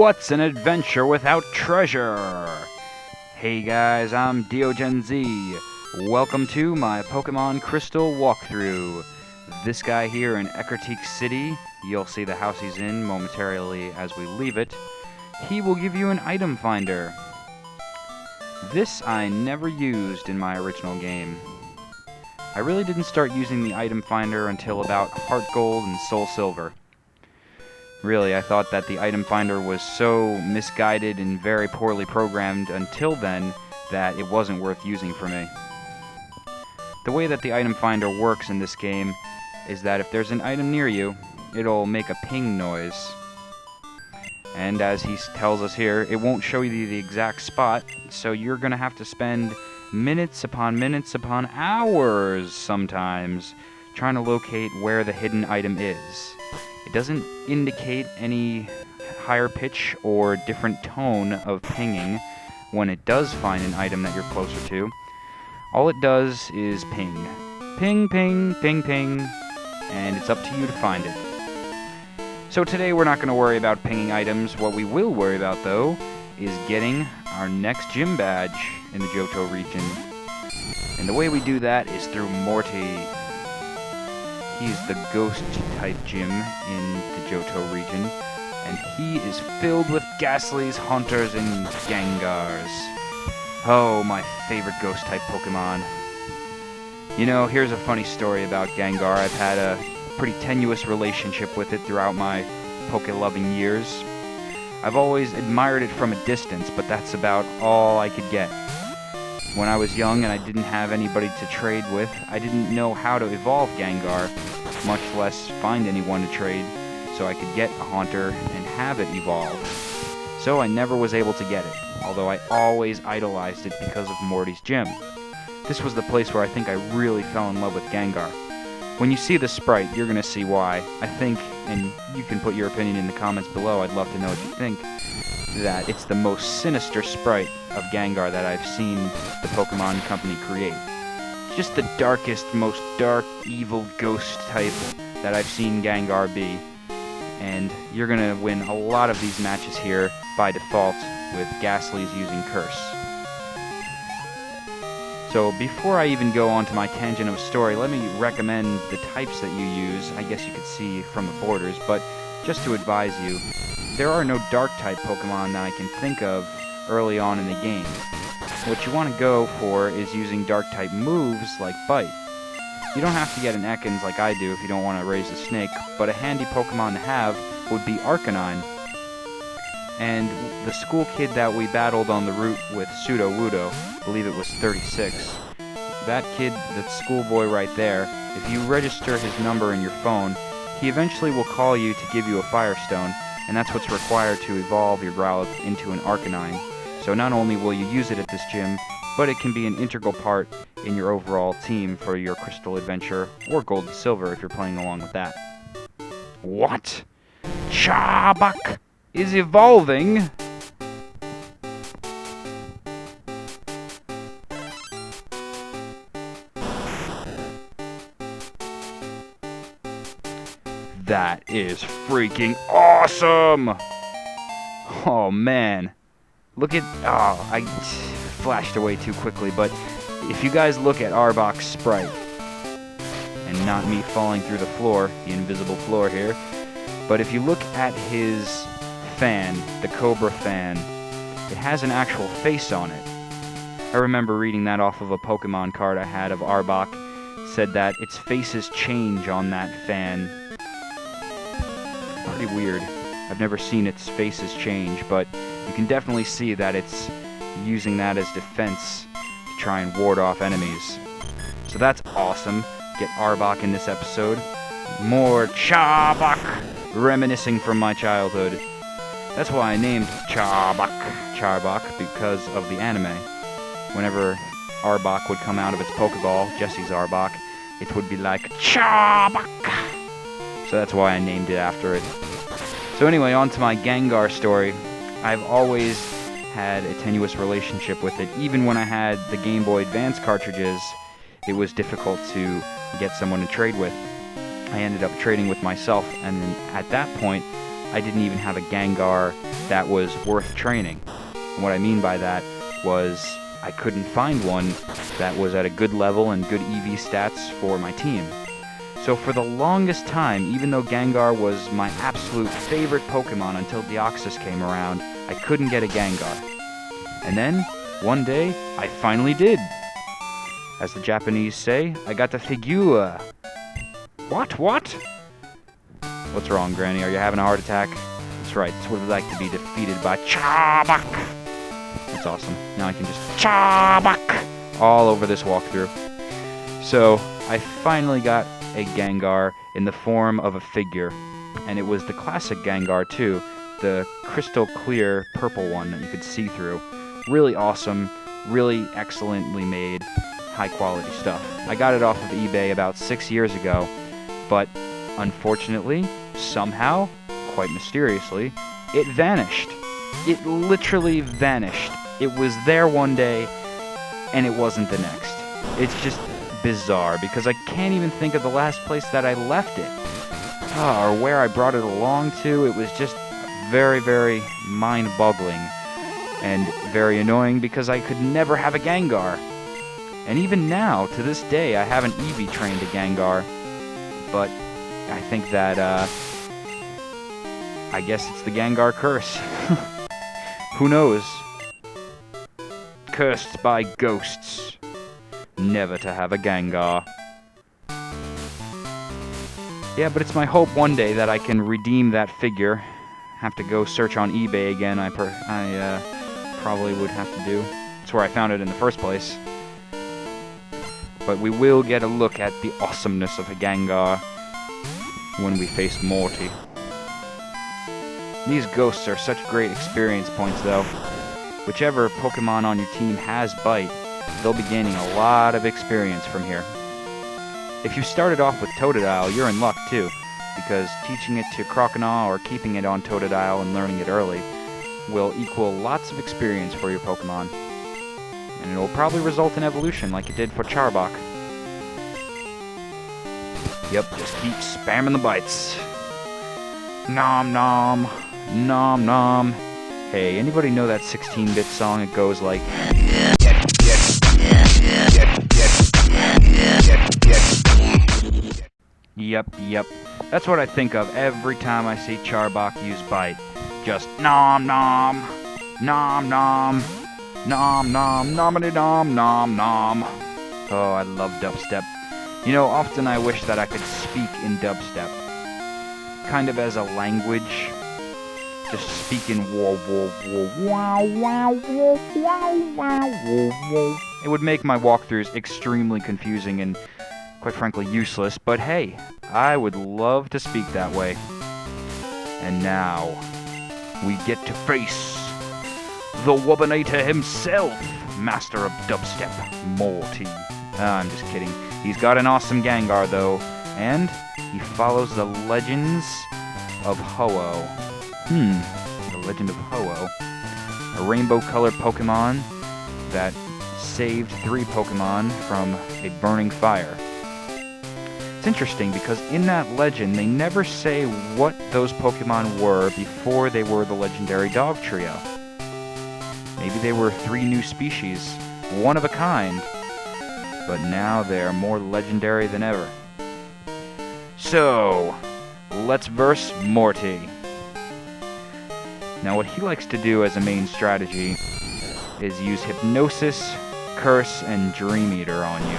What's an adventure without treasure? Hey guys, I'm DeoGenZ. Welcome to my Pokemon Crystal walkthrough. This guy here in Ecurteak City, you'll see the house he's in momentarily as we leave it. He will give you an item finder. This I never used in my original game. I really didn't start using the item finder until about Heart Gold and Soul Silver. Really, I thought that the item finder was so misguided and very poorly programmed until then that it wasn't worth using for me. The way that the item finder works in this game is that if there's an item near you, it'll make a ping noise. And as he tells us here, it won't show you the exact spot, so you're going to have to spend minutes upon hours sometimes trying to locate where the hidden item is. It doesn't indicate any higher pitch or different tone of pinging when it does find an item that you're closer to. All it does is ping. Ping, ping, ping, ping, and it's up to you to find it. So today we're not going to worry about pinging items. What we will worry about, though, is getting our next gym badge in the Johto region. And the way we do that is through Morty. He's the ghost-type gym in the Johto region, and he is filled with Ghastlies, Haunters, and Gengars. Oh, my favorite ghost-type Pokemon. You know, here's a funny story about Gengar. I've had a pretty tenuous relationship with it throughout my Poke-loving years. I've always admired it from a distance, but that's about all I could get. When I was young and I didn't have anybody to trade with, I didn't know how to evolve Gengar, much less find anyone to trade, so I could get a Haunter and have it evolve. So I never was able to get it, although I always idolized it because of Morty's gym. This was the place where I think I really fell in love with Gengar. When you see the sprite, you're going to see why. I think, and you can put your opinion in the comments below, I'd love to know what you think, that it's the most sinister sprite of Gengar that I've seen the Pokemon Company create. Just the darkest, most dark, evil ghost type that I've seen Gengar be. And you're going to win a lot of these matches here by default with Ghastlies using Curse. So before I even go on to my tangent of story, let me recommend the types that you use. I guess you could see from the borders, but just to advise you, there are no Dark-type Pokemon that I can think of early on in the game. What you want to go for is using Dark-type moves like Bite. You don't have to get an Ekans like I do if you don't want to raise a snake, but a handy Pokemon to have would be Arcanine. And the school kid that we battled on the route with Sudowoodo, I believe it was 36, that kid, that schoolboy right there, if you register his number in your phone, he eventually will call you to give you a Firestone, and that's what's required to evolve your Growlithe into an Arcanine. So not only will you use it at this gym, but it can be an integral part in your overall team for your Crystal Adventure, or Gold and Silver if you're playing along with that. What? Charbak is evolving? That is freaking awesome! Oh man. Look at... oh, I flashed away too quickly, but if you guys look at Arbok's sprite, and not me falling through the floor, the invisible floor here, but if you look at his fan, the Cobra fan, it has an actual face on it. I remember reading that off of a Pokemon card I had of Arbok. It said that its faces change on that fan. Pretty weird. I've never seen its faces change, but you can definitely see that it's using that as defense to try and ward off enemies. So that's awesome. Get Arbok in this episode. More Charbak, reminiscing from my childhood. That's why I named Charbak, because of the anime. Whenever Arbok would come out of its Pokeball, Jesse's Arbok, it would be like Charbak. So that's why I named it after it. So anyway, on to my Gengar story. I've always had a tenuous relationship with it. Even when I had the Game Boy Advance cartridges, it was difficult to get someone to trade with. I ended up trading with myself, and at that point, I didn't even have a Gengar that was worth training. And what I mean by that was I couldn't find one that was at a good level and good EV stats for my team. So for the longest time, even though Gengar was my absolute favorite Pokemon until Deoxys came around, I couldn't get a Gengar. And then, one day, I finally did. As the Japanese say, I got the figure. What? What's wrong, Granny? Are you having a heart attack? That's right, it's what it's like to be defeated by Charbok. That's awesome. Now I can just Charbok all over this walkthrough. So, I finally got a Gengar in the form of a figure. And it was the classic Gengar, too. The crystal clear purple one that you could see through. Really awesome, really excellently made, high quality stuff. I got it off of eBay about 6 years ago, but unfortunately, somehow, quite mysteriously, it vanished. It literally vanished. It was there one day, and it wasn't the next. It's just bizarre, because I can't even think of the last place that I left it. Or where I brought it along to. It was just very, very mind-boggling. And very annoying, because I could never have a Gengar. And even now, to this day, I haven't EV trained a Gengar. But I think that, I guess it's the Gengar curse. Who knows? Cursed by ghosts. Never to have a Gengar. Yeah, but it's my hope one day that I can redeem that figure. Have to go search on eBay again, I probably would have to do. That's where I found it in the first place. But we will get a look at the awesomeness of a Gengar when we face Morty. These ghosts are such great experience points, though. Whichever Pokemon on your team has Bite, they'll be gaining a lot of experience from here. If you started off with Totodile, you're in luck too, because teaching it to Croconaw or keeping it on Totodile and learning it early will equal lots of experience for your Pokemon. And it'll probably result in evolution like it did for Charbok. Yep, just keep spamming the bites. Nom nom, nom nom. Hey, anybody know that 16-bit song? It goes like... Yep. That's what I think of every time I see Charbok use Bite. Just nom nom, nom nom, nom nom, nomity nom nom nom. Oh, I love dubstep. You know, often I wish that I could speak in dubstep. Kind of as a language. Just speaking whoa whoa whoa wow wow whoa wow wow whoa whoa. It would make my walkthroughs extremely confusing and quite frankly useless, but hey, I would love to speak that way. And now, we get to face the Wobinator himself, master of dubstep, Morty. I'm just kidding. He's got an awesome Gengar though, and he follows the legends of Ho-Oh. The legend of Ho-Oh. A rainbow-colored Pokemon that saved 3 Pokemon from a burning fire. It's interesting because in that legend, they never say what those Pokemon were before they were the legendary dog trio. Maybe they were 3 new species, one of a kind, but now they're more legendary than ever. So, let's verse Morty. Now what he likes to do as a main strategy is use Hypnosis, Curse, and Dream Eater on you.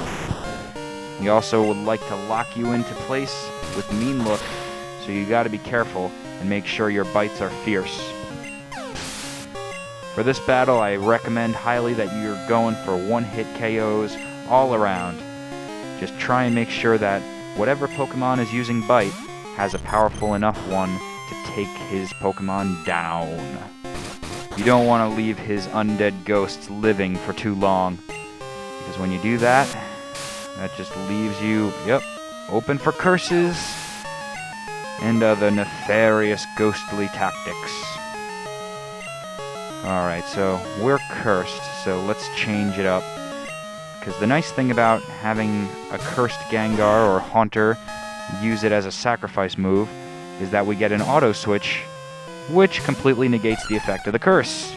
He also would like to lock you into place with Mean Look, so you gotta be careful and make sure your bites are fierce. For this battle, I recommend highly that you're going for one-hit KOs all around. Just try and make sure that whatever Pokemon is using Bite has a powerful enough one to take his Pokemon down. You don't want to leave his undead ghosts living for too long, because when you do that, that just leaves you, open for curses and other nefarious ghostly tactics. Alright, so we're cursed, so let's change it up. Because the nice thing about having a cursed Gengar or Haunter use it as a sacrifice move is that we get an auto switch which completely negates the effect of the curse.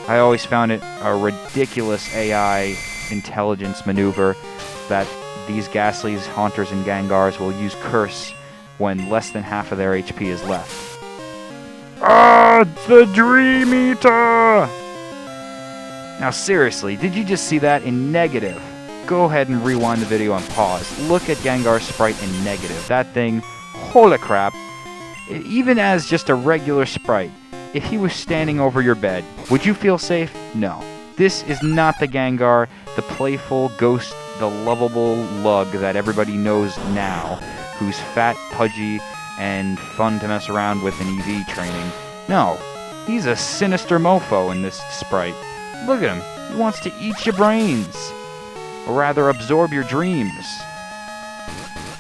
I always found it a ridiculous AI intelligence maneuver that these Ghastlies, Haunters, and Gengars will use curse when less than half of their HP is left. Ah, it's the Dream Eater! Now seriously, did you just see that in negative? Go ahead and rewind the video and pause. Look at Gengar's sprite in negative. That thing, holy crap. Even as just a regular sprite, if he was standing over your bed, would you feel safe? No. This is not the Gengar, the playful ghost, the lovable lug that everybody knows now, who's fat, pudgy, and fun to mess around with in EV training. No, he's a sinister mofo in this sprite. Look at him. He wants to eat your brains. Or rather, absorb your dreams.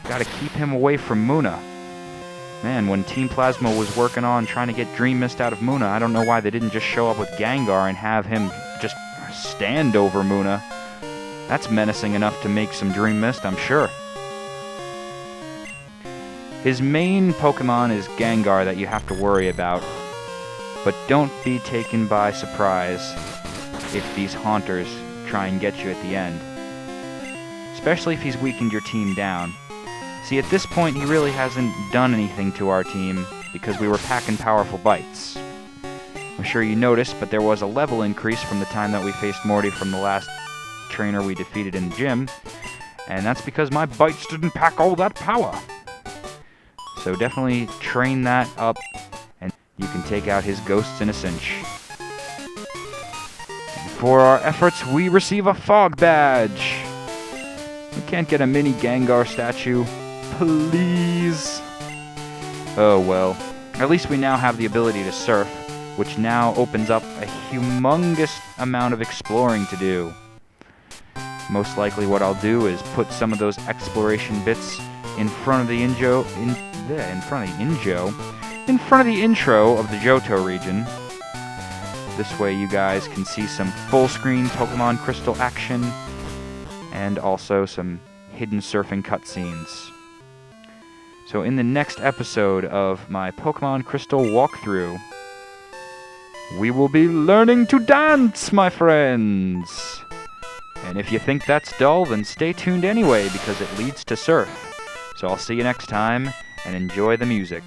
Gotta keep him away from Munna. Man, when Team Plasma was working on trying to get Dream Mist out of Munna, I don't know why they didn't just show up with Gengar and have him just stand over Munna. That's menacing enough to make some Dream Mist, I'm sure. His main Pokemon is Gengar that you have to worry about. But don't be taken by surprise if these Haunters try and get you at the end. Especially if he's weakened your team down. See, at this point, he really hasn't done anything to our team because we were packing powerful bites. I'm sure you noticed, but there was a level increase from the time that we faced Morty from the last trainer we defeated in the gym, and that's because my bites didn't pack all that power. So definitely train that up, and you can take out his ghosts in a cinch. And for our efforts, we receive a Fog Badge. We can't get a mini Gengar statue. Please. Oh well. At least we now have the ability to surf, which now opens up a humongous amount of exploring to do. Most likely what I'll do is put some of those exploration bits in front of the intro of the Johto region. This way you guys can see some full screen Pokemon Crystal action and also some hidden surfing cutscenes. So in the next episode of my Pokemon Crystal walkthrough, we will be learning to dance, my friends! And if you think that's dull, then stay tuned anyway, because it leads to surf. So I'll see you next time, and enjoy the music.